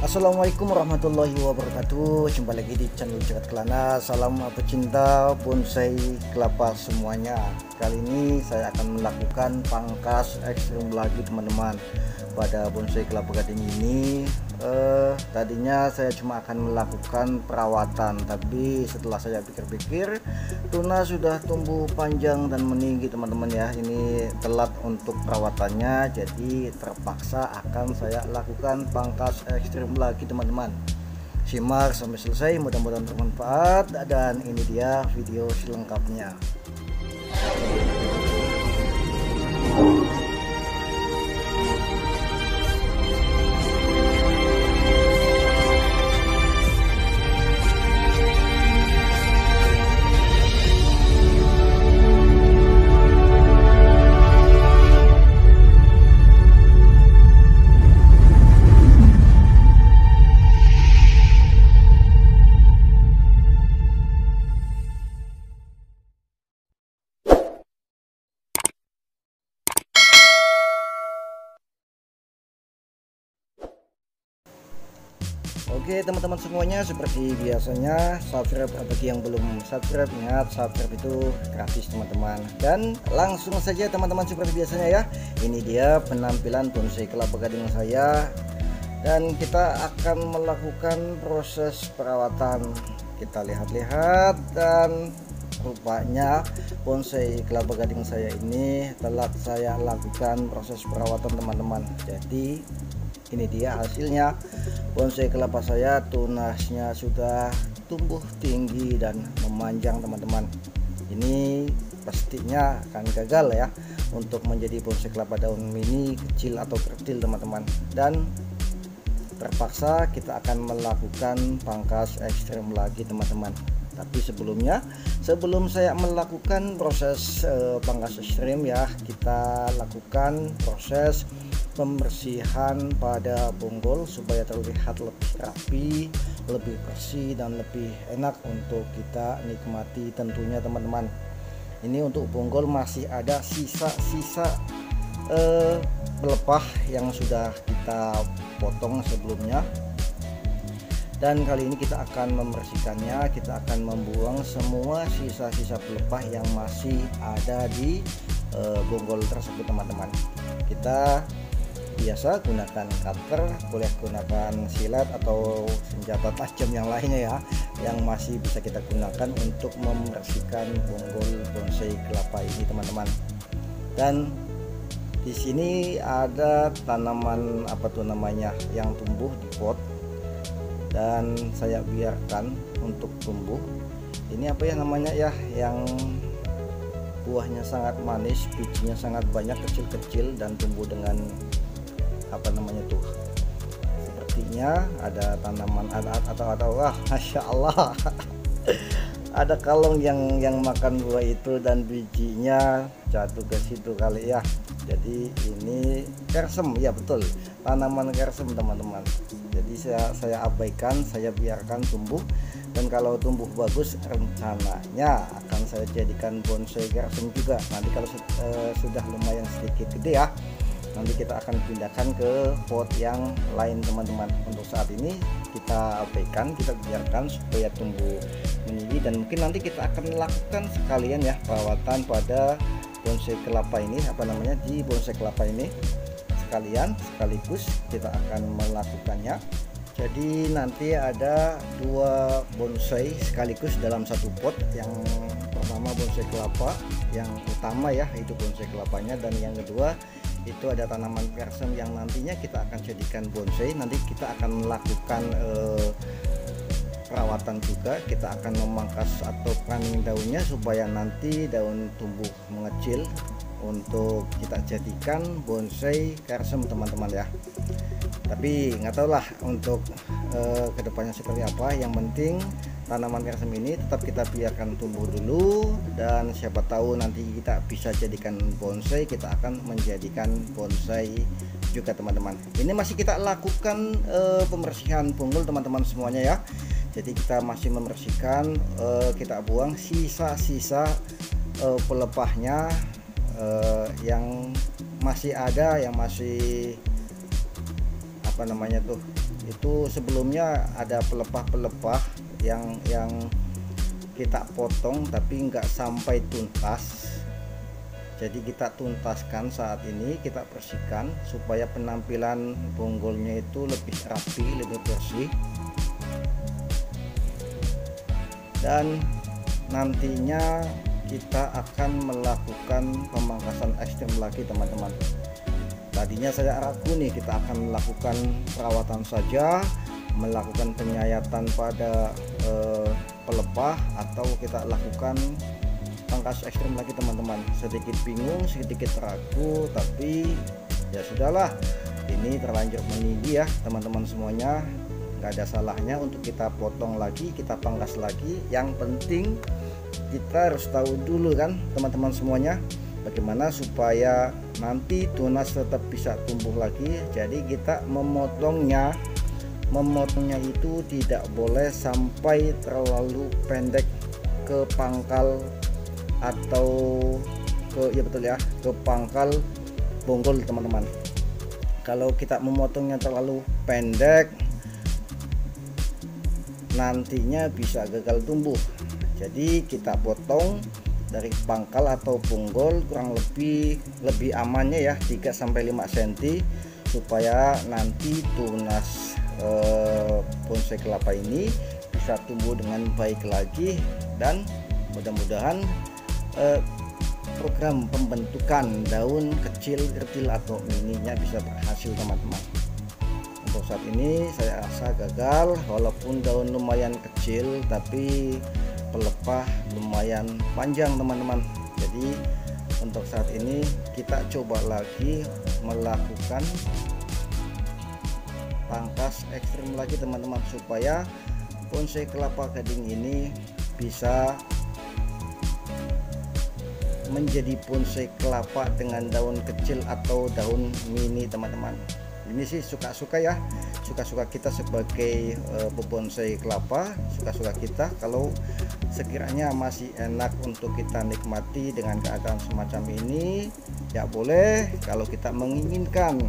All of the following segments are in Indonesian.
Assalamualaikum warahmatullahi wabarakatuh. Jumpa lagi di channel Jagat Kelana. Salam pecinta bonsai kelapa semuanya. Kali ini saya akan melakukan pangkas ekstrim lagi teman-teman. Pada bonsai kelapa gading ini tadinya saya cuma akan melakukan perawatan, tapi setelah saya pikir-pikir tuna sudah tumbuh panjang dan meninggi teman-teman ya. Ini telat untuk perawatannya, jadi terpaksa akan saya lakukan pangkas ekstrim lagi teman-teman. Simak sampai selesai, mudah-mudahan bermanfaat, dan ini dia video selengkapnya. Oke teman-teman semuanya, seperti biasanya subscribe bagi yang belum subscribe, ingat subscribe itu gratis teman-teman. Dan langsung saja teman-teman, seperti biasanya ya, ini dia penampilan bonsai kelapa gading saya, dan kita akan melakukan proses perawatan. Kita lihat-lihat, dan rupanya bonsai kelapa gading saya ini telat saya lakukan proses perawatan teman-teman. Jadi ini dia hasilnya, bonsai kelapa saya tunasnya sudah tumbuh tinggi dan memanjang teman-teman. Ini pastinya akan gagal ya untuk menjadi bonsai kelapa daun mini kecil atau kerdil teman-teman, dan terpaksa kita akan melakukan pangkas ekstrem lagi teman-teman. Tapi sebelum saya melakukan proses pangkas ekstrem ya, kita lakukan proses pembersihan pada bonggol supaya terlihat lebih rapi, lebih bersih, dan lebih enak untuk kita nikmati tentunya teman-teman. Ini untuk bonggol masih ada sisa-sisa pelepah yang sudah kita potong sebelumnya, dan kali ini kita akan membersihkannya. Kita akan membuang semua sisa-sisa pelepah yang masih ada di bonggol tersebut teman-teman. Kita biasa gunakan cutter, boleh gunakan silet atau senjata tajam yang lainnya ya, yang masih bisa kita gunakan untuk membersihkan bonggol bonsai kelapa ini teman-teman. Dan di sini ada tanaman apa tuh namanya yang tumbuh di pot, dan saya biarkan untuk tumbuh. Ini apa ya namanya ya, yang buahnya sangat manis, bijinya sangat banyak, kecil-kecil, dan tumbuh dengan apa namanya tuh, sepertinya ada tanaman atau wah masya Allah ada kalong yang makan buah itu dan bijinya jatuh ke situ kali ya. Jadi ini kersem ya, betul, tanaman kersem teman-teman. Jadi saya abaikan, saya biarkan tumbuh, dan kalau tumbuh bagus rencananya akan saya jadikan bonsai kersem juga. Nanti kalau sudah lumayan sedikit gede ya, nanti kita akan pindahkan ke pot yang lain teman-teman. Untuk saat ini kita abaikan, kita biarkan supaya tumbuh meninggi, dan mungkin nanti kita akan lakukan sekalian ya perawatan pada bonsai kelapa ini, apa namanya, di bonsai kelapa ini sekaligus kita akan melakukannya. Jadi nanti ada dua bonsai sekaligus dalam satu pot. Yang pertama bonsai kelapa yang utama ya, itu bonsai kelapanya, dan yang kedua itu ada tanaman kersem yang nantinya kita akan jadikan bonsai. Nanti kita akan melakukan perawatan juga. Kita akan memangkas atau pruning daunnya supaya nanti daun tumbuh mengecil untuk kita jadikan bonsai kersem teman-teman ya. Tapi nggak tahu lah untuk kedepannya seperti apa. Yang penting tanaman kersem ini tetap kita biarkan tumbuh dulu, dan siapa tahu nanti kita bisa jadikan bonsai, kita akan menjadikan bonsai juga teman-teman. Ini masih kita lakukan pembersihan bonggol teman-teman semuanya ya. Jadi kita masih membersihkan, kita buang sisa-sisa pelepahnya yang masih ada, yang masih apa namanya tuh, Itu sebelumnya ada pelepah-pelepah yang kita potong tapi nggak sampai tuntas. Jadi kita tuntaskan saat ini, kita bersihkan supaya penampilan bonggolnya itu lebih rapi, lebih bersih. Dan nantinya kita akan melakukan pemangkasan ekstrim lagi teman-teman. Tadinya saya ragu nih, kita akan melakukan perawatan saja, melakukan penyayatan pada pelepah, atau kita lakukan pangkas ekstrim lagi teman-teman. Sedikit bingung, sedikit ragu, tapi ya sudahlah, ini terlanjur meninggi ya teman-teman semuanya. Nggak ada salahnya untuk kita potong lagi, kita pangkas lagi. Yang penting kita harus tahu dulu kan teman-teman semuanya, bagaimana supaya nanti tunas tetap bisa tumbuh lagi. Jadi kita memotongnya itu tidak boleh sampai terlalu pendek ke pangkal atau ke pangkal bonggol teman-teman. Kalau kita memotongnya terlalu pendek, nantinya bisa gagal tumbuh. Jadi kita potong dari pangkal atau bonggol kurang lebih amannya ya 3-5 cm, supaya nanti tunas bonsai kelapa ini bisa tumbuh dengan baik lagi, dan mudah-mudahan program pembentukan daun kecil atau mininya bisa berhasil teman-teman. Untuk saat ini saya rasa gagal, walaupun daun lumayan kecil tapi pelepah lumayan panjang teman-teman. Jadi untuk saat ini kita coba lagi melakukan pangkas ekstrim lagi teman-teman, supaya bonsai kelapa gading ini bisa menjadi bonsai kelapa dengan daun kecil atau daun mini teman-teman. Ini sih suka-suka ya, suka-suka kita sebagai pebonsai kelapa, suka-suka kita. Kalau sekiranya masih enak untuk kita nikmati dengan keadaan semacam ini, ya boleh. Kalau kita menginginkan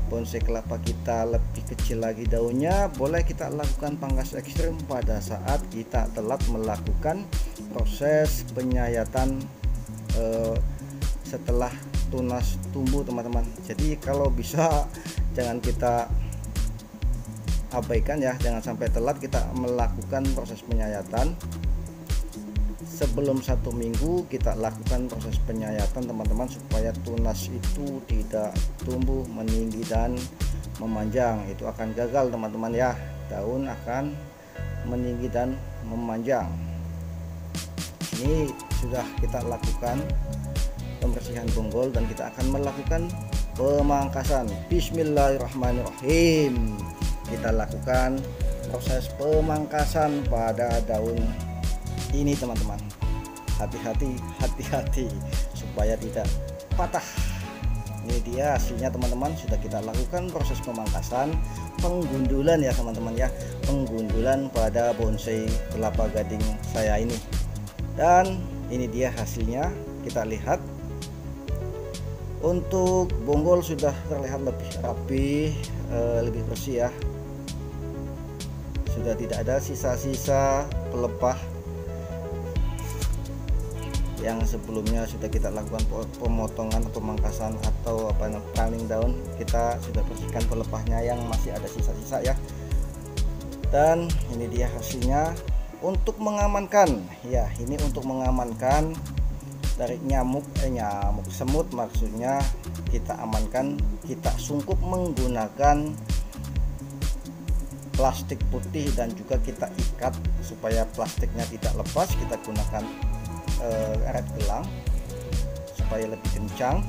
bonsai kelapa kita lebih kecil lagi daunnya, boleh kita lakukan pangkas ekstrim pada saat kita telat melakukan proses penyayatan setelah tunas tumbuh teman-teman. Jadi kalau bisa jangan kita abaikan ya, jangan sampai telat kita melakukan proses penyayatan. Sebelum 1 minggu kita lakukan proses penyayatan teman-teman, supaya tunas itu tidak tumbuh meninggi dan memanjang. Itu akan gagal teman-teman ya, daun akan meninggi dan memanjang. Ini sudah kita lakukan pembersihan bonggol dan kita akan melakukan pemangkasan. Bismillahirrahmanirrahim. Kita lakukan proses pemangkasan pada daun ini teman-teman. Hati-hati supaya tidak patah. Ini dia hasilnya teman-teman. Sudah kita lakukan proses pemangkasan, penggundulan ya teman-teman ya, penggundulan pada bonsai kelapa gading saya ini. Dan ini dia hasilnya, kita lihat. Untuk bonggol sudah terlihat lebih rapi, lebih bersih ya. Sudah tidak ada sisa-sisa pelepah yang sebelumnya sudah kita lakukan pemotongan, pemangkasan atau paling daun. Kita sudah bersihkan pelepahnya yang masih ada sisa-sisa ya. Dan ini dia hasilnya. Untuk mengamankan ya, ini untuk mengamankan dari nyamuk semut maksudnya, kita amankan, kita sungkup menggunakan plastik putih dan juga kita ikat supaya plastiknya tidak lepas. Kita gunakan karet gelang supaya lebih kencang,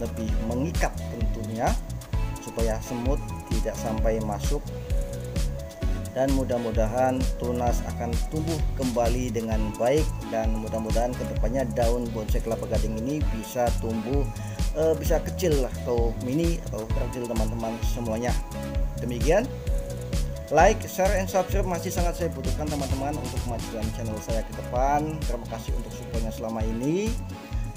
lebih mengikat tentunya, supaya semut tidak sampai masuk. Dan mudah-mudahan tunas akan tumbuh kembali dengan baik, dan mudah-mudahan kedepannya daun bonsai kelapa gading ini bisa tumbuh bisa kecil atau mini atau kecil teman-teman semuanya. Demikian, like, share, and subscribe masih sangat saya butuhkan teman-teman untuk kemajuan channel saya ke depan. Terima kasih untuk supportnya selama ini,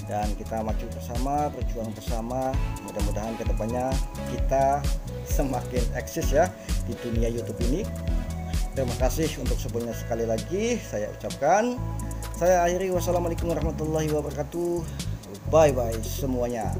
dan kita maju bersama, berjuang bersama. Mudah-mudahan kedepannya kita semakin eksis ya, di dunia YouTube ini. Terima kasih untuk semuanya sekali lagi saya ucapkan. Saya akhiri, wassalamualaikum warahmatullahi wabarakatuh. Bye bye semuanya.